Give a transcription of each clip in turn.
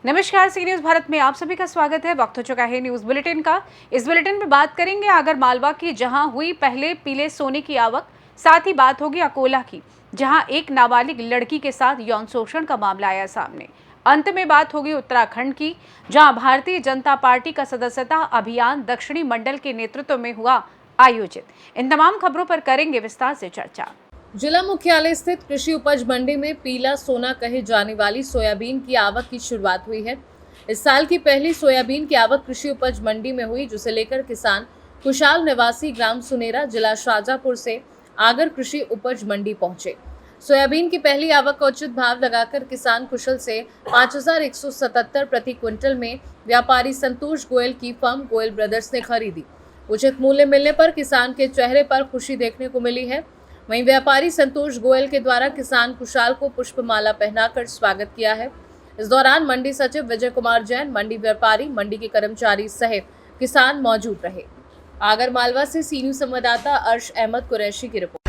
नमस्कार, सी न्यूज भारत में आप सभी का स्वागत है। वक्त हो चुका है न्यूज बुलेटिन का। इस बुलेटिन में बात करेंगे आगर मालवा की, जहां हुई पहले पीले सोने की आवक। साथ ही बात होगी अकोला की, जहां एक नाबालिग लड़की के साथ यौन शोषण का मामला आया सामने। अंत में बात होगी उत्तराखंड की, जहां भारतीय जनता पार्टी का सदस्यता अभियान दक्षिणी मंडल के नेतृत्व में हुआ आयोजित। इन तमाम खबरों पर करेंगे विस्तार से चर्चा। जिला मुख्यालय स्थित कृषि उपज मंडी में पीला सोना कहे जाने वाली सोयाबीन की आवक की शुरुआत हुई है। इस साल की पहली सोयाबीन की आवक कृषि उपज मंडी में हुई, जिसे लेकर किसान कुशाल निवासी ग्राम सुनेरा जिला शाजापुर से आगर कृषि उपज मंडी पहुंचे। सोयाबीन की पहली आवक का उचित भाव लगाकर किसान कुशल से 5,177 प्रति क्विंटल में व्यापारी संतोष गोयल की फर्म गोयल ब्रदर्स ने खरीदी। उचित मूल्य मिलने पर किसान के चेहरे पर खुशी देखने को मिली है। वहीं व्यापारी संतोष गोयल के द्वारा किसान कुशाल को पुष्पमाला पहनाकर स्वागत किया है। इस दौरान मंडी सचिव विजय कुमार जैन, मंडी व्यापारी, मंडी के कर्मचारी सहित किसान मौजूद रहे। आगर मालवा से सी न्यूज संवाददाता अर्श अहमद कुरैशी की रिपोर्ट।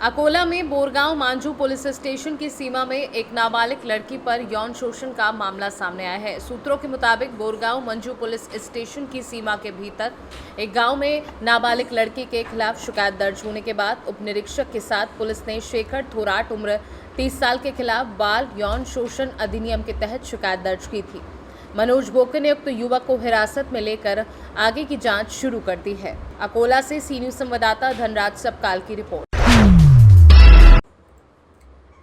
अकोला में बोरगांव मांझू पुलिस स्टेशन की सीमा में एक नाबालिग लड़की पर यौन शोषण का मामला सामने आया है। सूत्रों के मुताबिक बोरगांव मंझू पुलिस स्टेशन की सीमा के भीतर एक गांव में नाबालिग लड़की के खिलाफ शिकायत दर्ज होने के बाद उप निरीक्षक के साथ पुलिस ने शेखर थोराट उम्र 30 साल के खिलाफ बाल यौन शोषण अधिनियम के तहत शिकायत दर्ज की थी। मनोज बोके ने उक्त युवक को हिरासत में लेकर आगे की जाँच शुरू कर दी है। अकोला से सी न्यूज संवाददाता धनराज सबकाल की रिपोर्ट।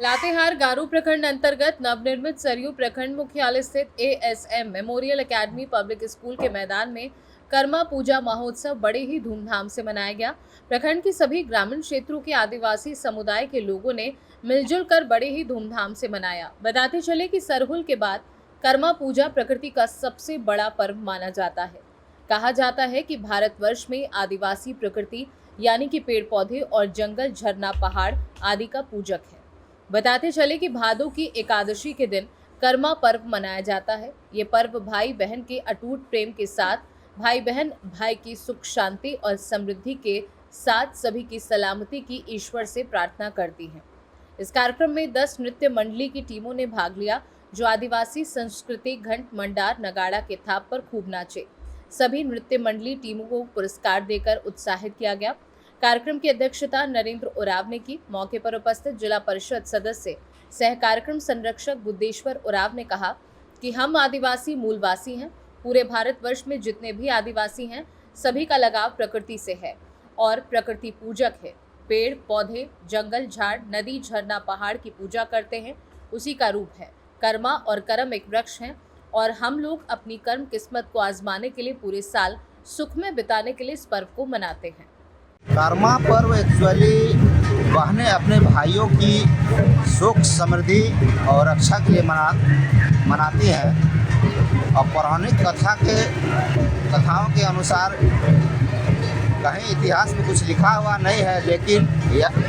लातेहार गारू प्रखंड अंतर्गत नवनिर्मित सरयू प्रखंड मुख्यालय स्थित ASM memorial academy public school के मैदान में कर्मा पूजा महोत्सव बड़े ही धूमधाम से मनाया गया। प्रखंड की सभी ग्रामीण क्षेत्रों के आदिवासी समुदाय के लोगों ने मिलजुल कर बड़े ही धूमधाम से मनाया। बताते चले कि सरहुल के बाद कर्मा पूजा प्रकृति का सबसे बड़ा पर्व माना जाता है। कहा जाता है कि भारतवर्ष में आदिवासी प्रकृति यानी कि पेड़ पौधे और जंगल, झरना, पहाड़ आदि का पूजक है। बताते चले कि भादों की एकादशी के दिन कर्मा पर्व मनाया जाता है। ये पर्व भाई बहन के अटूट प्रेम के साथ भाई बहन भाई की सुख शांति और समृद्धि के साथ सभी की सलामती की ईश्वर से प्रार्थना करती हैं। इस कार्यक्रम में 10 नृत्य मंडली की टीमों ने भाग लिया, जो आदिवासी संस्कृति, घंट, मंडार, नगाड़ा के थाप पर खूब नाचे। सभी नृत्य मंडली टीमों को पुरस्कार देकर उत्साहित किया गया। कार्यक्रम की अध्यक्षता नरेंद्र उराव ने की। मौके पर उपस्थित जिला परिषद सदस्य सह कार्यक्रम संरक्षक बुद्धेश्वर उराव ने कहा कि हम आदिवासी मूलवासी हैं। पूरे भारतवर्ष में जितने भी आदिवासी हैं, सभी का लगाव प्रकृति से है और प्रकृति पूजक है। पेड़ पौधे, जंगल, झाड़, नदी, झरना, पहाड़ की पूजा करते हैं, उसी का रूप है। कर्मा और करम एक वृक्ष हैं और हम लोग अपनी कर्म किस्मत को आजमाने के लिए पूरे साल सुख में बिताने के लिए इस पर्व को मनाते हैं। कर्मा पर्व एक्चुअली बहनें अपने भाइयों की सुख, समृद्धि और रक्षा के लिए मनाती हैं। और पौराणिक कथाओं के अनुसार कहीं इतिहास में कुछ लिखा हुआ नहीं है, लेकिन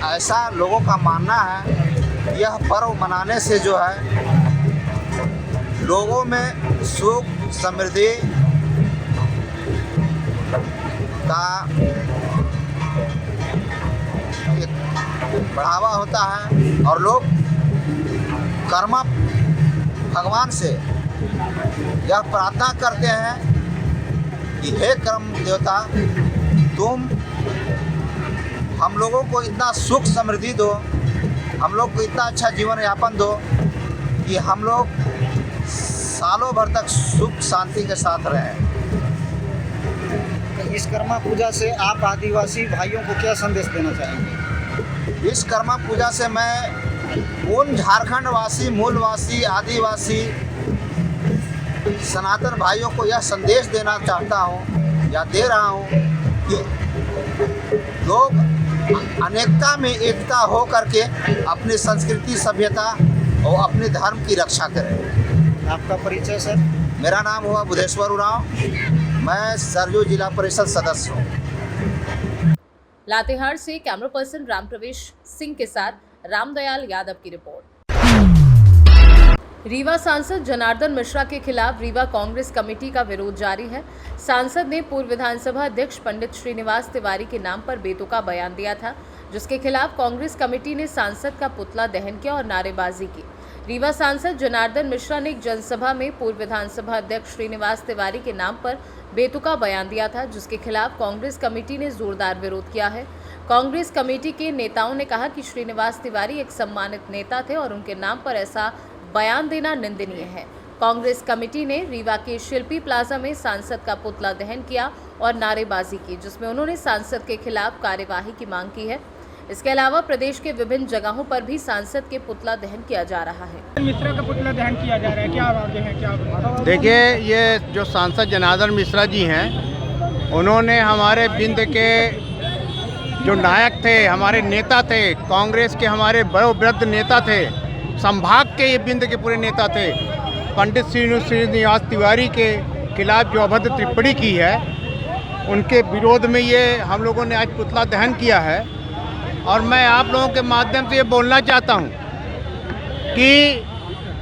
ऐसा लोगों का मानना है। यह पर्व मनाने से जो है लोगों में सुख, समृद्धि का बढ़ावा होता है और लोग कर्मा भगवान से यह प्रार्थना करते हैं कि हे कर्म देवता, तुम हम लोगों को इतना सुख समृद्धि दो, हम लोग को इतना अच्छा जीवन यापन दो कि हम लोग सालों भर तक सुख शांति के साथ रहें। इस कर्मा पूजा से आप आदिवासी भाइयों को क्या संदेश देना चाहेंगे? इस कर्मा पूजा से मैं उन झारखंड वासी, मूलवासी, आदिवासी सनातन भाइयों को यह संदेश देना चाहता हूँ या दे रहा हूँ कि लोग अनेकता में एकता हो करके अपनी संस्कृति, सभ्यता और अपने धर्म की रक्षा करें। आपका परिचय सर? मेरा नाम हुआ बुद्धेश्वर उराव, मैं सरयू जिला परिषद सदस्य हूँ। लातेहार से कैमरा पर्सन राम प्रवेश सिंह के साथ रामदयाल यादव की रिपोर्ट। रीवा सांसद जनार्दन मिश्रा के खिलाफ रीवा कांग्रेस कमेटी का विरोध जारी है। सांसद ने पूर्व विधानसभा अध्यक्ष पंडित श्रीनिवास तिवारी के नाम पर बेतुका बयान दिया था, जिसके खिलाफ कांग्रेस कमेटी ने सांसद का पुतला दहन किया और नारेबाजी की। रीवा सांसद जनार्दन मिश्रा ने एक जनसभा में पूर्व विधानसभा अध्यक्ष श्रीनिवास तिवारी के नाम पर बेतुका बयान दिया था, जिसके खिलाफ कांग्रेस कमेटी ने जोरदार विरोध किया है। कांग्रेस कमेटी के नेताओं ने कहा कि श्रीनिवास तिवारी एक सम्मानित नेता थे और उनके नाम पर ऐसा बयान देना निंदनीय है। कांग्रेस कमेटी ने रीवा के शिल्पी प्लाजा में सांसद का पुतला दहन किया और नारेबाजी की, जिसमें उन्होंने सांसद के खिलाफ कार्यवाही की मांग की है। इसके अलावा प्रदेश के विभिन्न जगहों पर भी सांसद के पुतला दहन किया जा रहा है। मिश्रा का पुतला दहन किया जा रहा है, क्या आवाज़ें हैं, क्या? देखिए, ये जो सांसद जनार्दन मिश्रा जी हैं, उन्होंने हमारे बिंद के जो नायक थे, हमारे नेता थे, कांग्रेस के हमारे बड़े वृद्ध नेता थे, संभाग के ये बिंद के पूरे नेता थे, पंडित श्रीनिवास तिवारी के खिलाफ जो अभद्र टिप्पणी की है, उनके विरोध में ये हम लोगों ने आज पुतला दहन किया है। और मैं आप लोगों के माध्यम से ये बोलना चाहता हूँ कि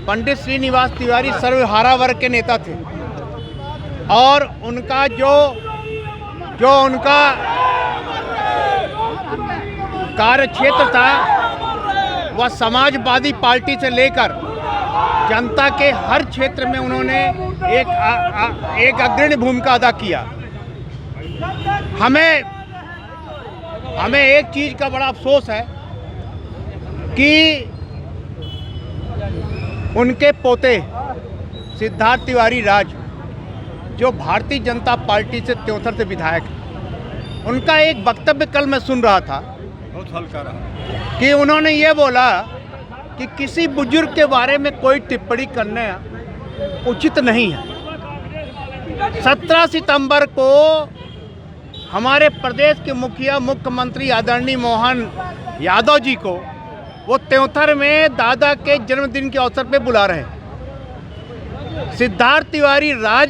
पंडित श्रीनिवास तिवारी सर्वहारा वर्ग के नेता थे और उनका जो उनका कार्य क्षेत्र था वह समाजवादी पार्टी से लेकर जनता के हर क्षेत्र में उन्होंने एक अग्रणी भूमिका अदा किया। हमें एक चीज़ का बड़ा अफसोस है कि उनके पोते सिद्धार्थ तिवारी राज, जो भारतीय जनता पार्टी से त्योंथर से विधायक, उनका एक वक्तव्य कल मैं सुन रहा था, बहुत हल्का रहा, कि उन्होंने ये बोला कि किसी बुजुर्ग के बारे में कोई टिप्पणी करना उचित नहीं है। 17 सितंबर को हमारे प्रदेश के मुख्यमंत्री आदरणीय मोहन यादव जी को वो त्योंथर में दादा के जन्मदिन के अवसर पे बुला रहे हैं। सिद्धार्थ तिवारी राज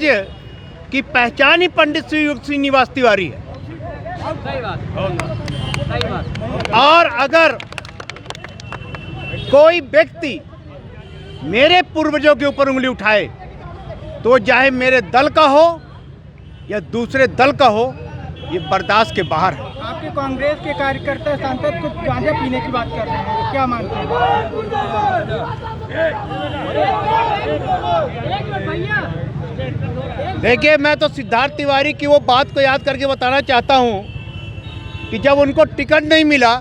की पहचान ही पंडित श्रीनिवास तिवारी है। और अगर कोई व्यक्ति मेरे पूर्वजों के ऊपर उंगली उठाए तो चाहे मेरे दल का हो या दूसरे दल का हो, ये बर्दाश्त के बाहर है। आपके कांग्रेस के कार्यकर्ता सांसद कुछ गांजा पीने की बात कर रहे हैं, क्या मानते हैं? देखिए, मैं तो सिद्धार्थ तिवारी की वो बात को याद करके बताना चाहता हूँ कि जब उनको टिकट नहीं मिला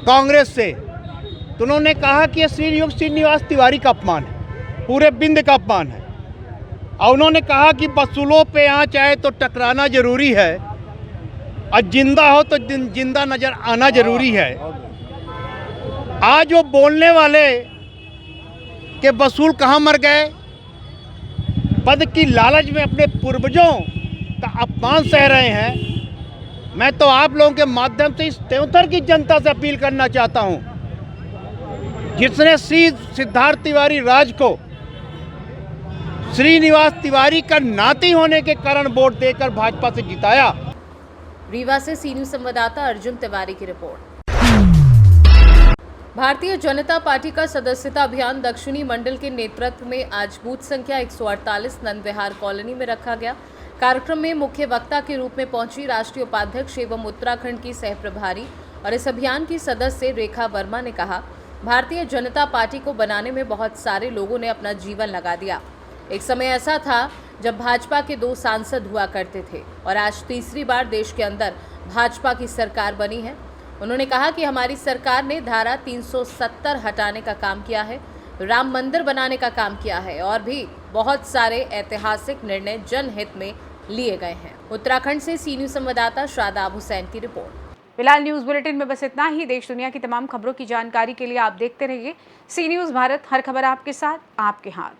कांग्रेस से, तो उन्होंने कहा कि ये श्रीनिवास तिवारी का अपमान है, पूरे बिंद का अपमान है। और उन्होंने कहा कि वसूलों पे आँच आए तो टकराना जरूरी है और जिंदा हो तो जिंदा नजर आना जरूरी है। आज वो बोलने वाले के वसूल कहाँ मर गए? पद की लालच में अपने पूर्वजों का अपमान सह रहे हैं। मैं तो आप लोगों के माध्यम से इस त्योंथर की जनता से अपील करना चाहता हूँ, जिसने सिद्धार्थ तिवारी राज को श्रीनिवास तिवारी का नाती होने के कारण वोट देकर भाजपा से जिताया। रीवा से सी न्यूज़ संवाददाता अर्जुन तिवारी की रिपोर्ट। भारतीय जनता पार्टी का सदस्यता अभियान दक्षिणी मंडल के नेतृत्व में आज बूथ संख्या 148 नंदविहार कॉलोनी में रखा गया। कार्यक्रम में मुख्य वक्ता के रूप में पहुंची राष्ट्रीय उपाध्यक्ष एवं उत्तराखंड की सह प्रभारी और इस अभियान की सदस्य रेखा वर्मा ने कहा, भारतीय जनता पार्टी को बनाने में बहुत सारे लोगों ने अपना जीवन लगा दिया। एक समय ऐसा था जब भाजपा के 2 सांसद हुआ करते थे और आज तीसरी बार देश के अंदर भाजपा की सरकार बनी है। उन्होंने कहा कि हमारी सरकार ने धारा 370 हटाने का काम किया है, राम मंदिर बनाने का काम किया है और भी बहुत सारे ऐतिहासिक निर्णय जनहित में लिए गए हैं। उत्तराखंड से सी न्यूज़ संवाददाता शादाब हुसैन की रिपोर्ट। फिलहाल न्यूज़ बुलेटिन में बस इतना ही। देश दुनिया की तमाम खबरों की जानकारी के लिए आप देखते रहिए सी न्यूज़ भारत, हर खबर आपके साथ, आपके हाथ।